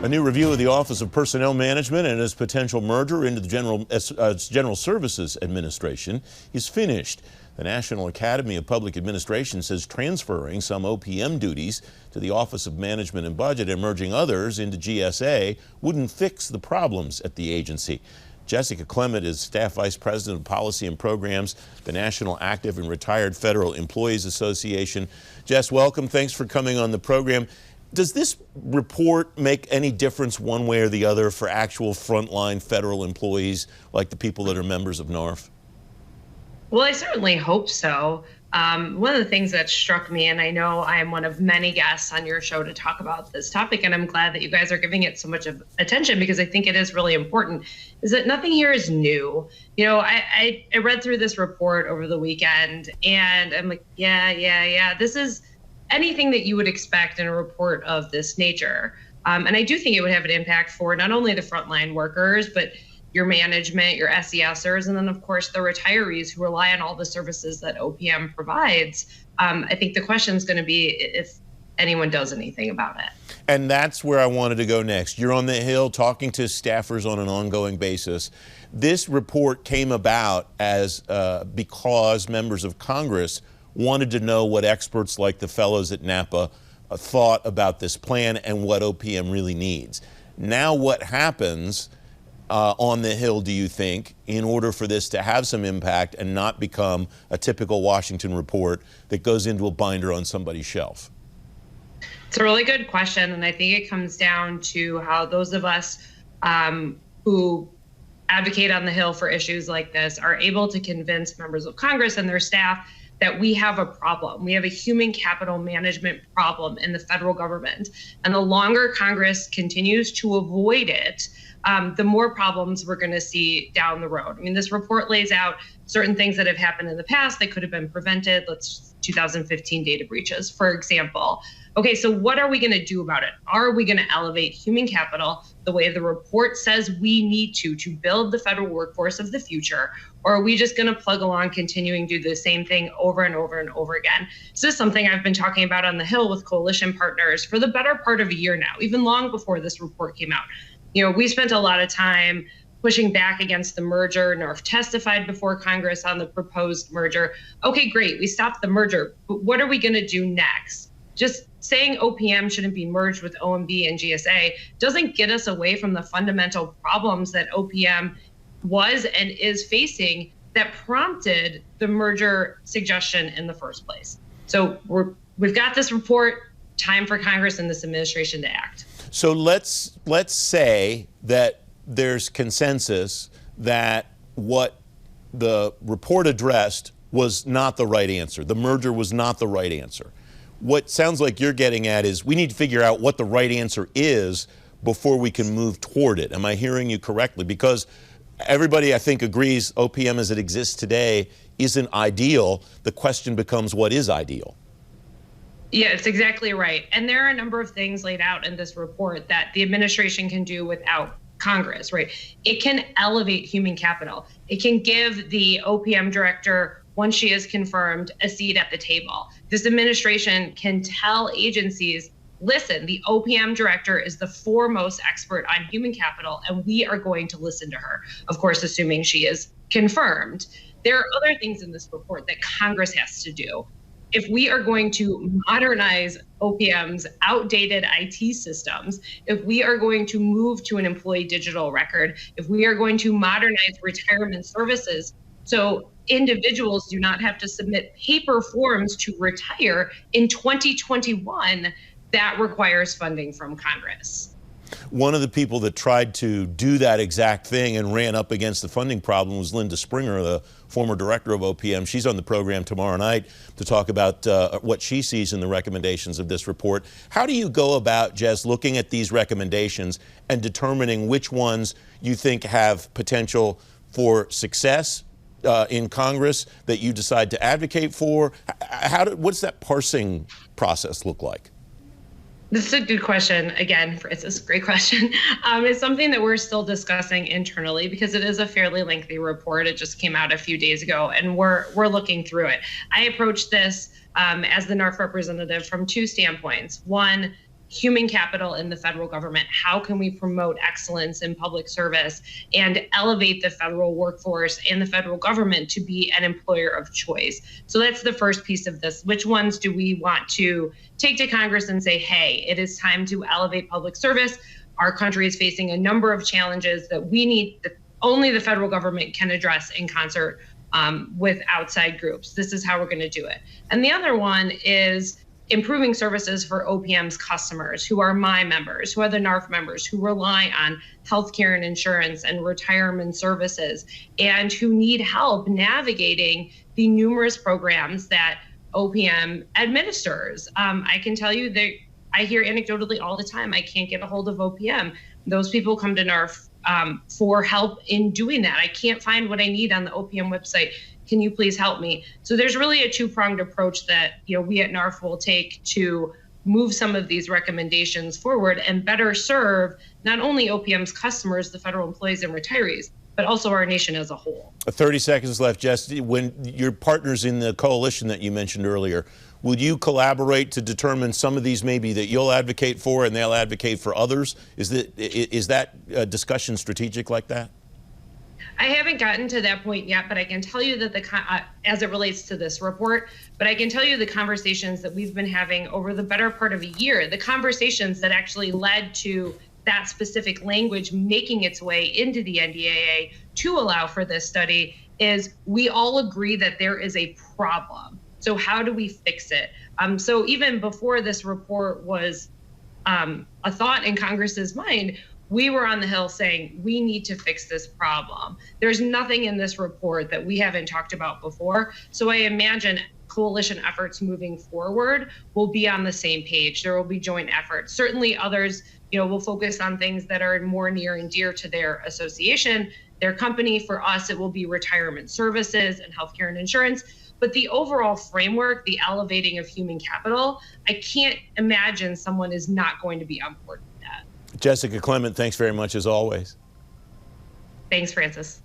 A new review of the Office of Personnel Management and its potential merger into the General Services Administration is finished. The National Academy of Public Administration says transferring some OPM duties to the Office of Management and Budget and merging others into GSA wouldn't fix the problems at the agency. Jessica Klement is Staff Vice President of Policy and Programs, the National Active and Retired Federal Employees Association. Jess, welcome. Thanks for coming on the program. Does this report make any difference one way or the other for actual frontline federal employees like the people that are members of NARFE? Well, I certainly hope so. One of the things that struck me, and I know I am one of many guests on your show to talk about this topic, and I'm glad that you guys are giving it so much of attention because I think it is really important, is that nothing here is new. You know, I read through this report over the weekend, and I'm like, yeah, this is anything that you would expect in a report of this nature. And I do think it would have an impact for not only the frontline workers, but your management, your SESers, and then of course the retirees who rely on all the services that OPM provides. I think the question is going to be if anyone does anything about it. And that's where I wanted to go next. You're on the Hill talking to staffers on an ongoing basis. This report came about as because members of Congress wanted to know what experts like the fellows at NAPA thought about this plan and what OPM really needs. Now what happens on the Hill, do you think, in order for this to have some impact and not become a typical Washington report that goes into a binder on somebody's shelf? It's a really good question, and I think it comes down to how those of us who advocate on the Hill for issues like this are able to convince members of Congress and their staff that we have a problem. We have a human capital management problem in the federal government. And the longer Congress continues to avoid it, the more problems we're going to see down the road. I mean, this report lays out certain things that have happened in the past that could have been prevented. 2015 data breaches, for example. Okay, so what are we going to do about it? Are we going to elevate human capital the way the report says we need to build the federal workforce of the future? Or are we just going to plug along, continuing to do the same thing over and over and over again? This is something I've been talking about on the Hill with coalition partners for the better part of a year now, even long before this report came out. You know, we spent a lot of time pushing back against the merger. NARFE testified before Congress on the proposed merger. Okay, great, we stopped the merger, but what are we going to do next? Just saying OPM shouldn't be merged with OMB and GSA doesn't get us away from the fundamental problems that OPM was and is facing that prompted the merger suggestion in the first place. So we've got this report, time for Congress and this administration to act. So let's say that there's consensus that what the report addressed was not the right answer. The merger was not the right answer. What sounds like you're getting at is we need to figure out what the right answer is before we can move toward it. Am I hearing you correctly? Because everybody, I think, agrees OPM as it exists today isn't ideal. The question becomes, what is ideal? Yeah, it's exactly right. And there are a number of things laid out in this report that the administration can do without Congress, right? It can elevate human capital. It can give the OPM director, once she is confirmed, a seat at the table. This administration can tell agencies, listen, the OPM director is the foremost expert on human capital, and we are going to listen to her, of course, assuming she is confirmed. There are other things in this report that Congress has to do. If we are going to modernize OPM's outdated IT systems, if we are going to move to an employee digital record, if we are going to modernize retirement services so individuals do not have to submit paper forms to retire in 2021, that requires funding from Congress. One of the people that tried to do that exact thing and ran up against the funding problem was Linda Springer, the former director of OPM. She's on the program tomorrow night to talk about what she sees in the recommendations of this report. How do you go about, Jess, looking at these recommendations and determining which ones you think have potential for success in Congress that you decide to advocate for? What's that parsing process look like? This is a good question. Again, it's a great question. It's something that we're still discussing internally because it is a fairly lengthy report. It just came out a few days ago, and we're looking through it. I approached this as the NARFE representative from two standpoints. One, human capital in the federal government. How can we promote excellence in public service and elevate the federal workforce and the federal government to be an employer of choice? So that's the first piece of this. Which ones do we want to take to Congress and say, hey, it is time to elevate public service? Our country is facing a number of challenges that only the federal government can address in concert with outside groups. This is how we're going to do it. And the other one is improving services for OPM's customers, who are my members, who are the NARFE members, who rely on healthcare and insurance and retirement services, and who need help navigating the numerous programs that OPM administers. I can tell you that I hear anecdotally all the time, I can't get a hold of OPM. Those people come to NARFE for help in doing that. I can't find what I need on the OPM website. Can you please help me? So there's really a two-pronged approach that we at NARFE will take to move some of these recommendations forward and better serve not only OPM's customers, the federal employees and retirees, but also our nation as a whole. 30 seconds left, Jess. When your partners in the coalition that you mentioned earlier, will you collaborate to determine some of these maybe that you'll advocate for and they'll advocate for others? Is that discussion strategic like that? I haven't gotten to that point yet, but I can tell you that as it relates to this report, but I can tell you the conversations that we've been having over the better part of a year, the conversations that actually led to that specific language making its way into the NDAA to allow for this study, is we all agree that there is a problem. So how do we fix it? So even before this report was a thought in Congress's mind, we were on the Hill saying we need to fix this problem. There's nothing in this report that we haven't talked about before. So I imagine coalition efforts moving forward will be on the same page. There will be joint efforts. Certainly others, will focus on things that are more near and dear to their association, their company. For us, it will be retirement services and healthcare and insurance. But the overall framework, the elevating of human capital, I can't imagine someone is not going to be on board with that. Jessica Klement, thanks very much as always. Thanks, Francis.